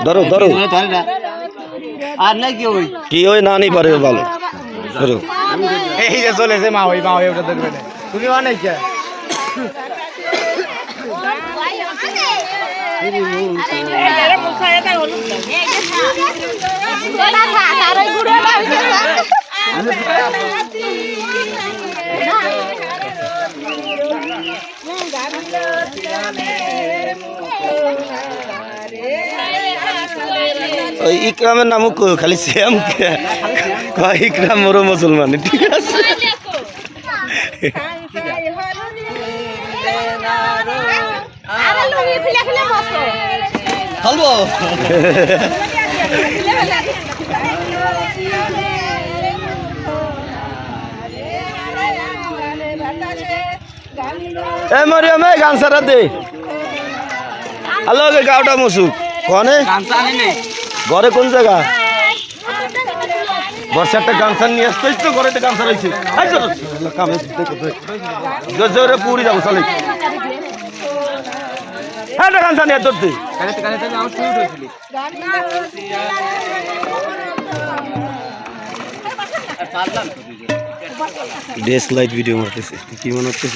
ধরো ধরো আর নাই কি ওই না নেই পারে ভালো ধরো এই যে চলেছে মা ওই ওটা দেখবে না তুমি অনেক ওই ইকরামের নামও খালি শ্যাম ইকরাম ওরও মুসলমান ঠিক আছে হলবো এ মরিয়ম এ গান সারা দে হ্যালো গাওটা মুসুক কনে ঘরে কোন জায়গা বর্ষাটা গামছা নিয়ে আসতে তো ঘরে গামছা রয়েছে জোরে পুরি যাবো চলে হ্যাঁ গামছা নিয়ে ধরতে ডেস লাইট ভিডিও মারতেছে কি মনে হচ্ছে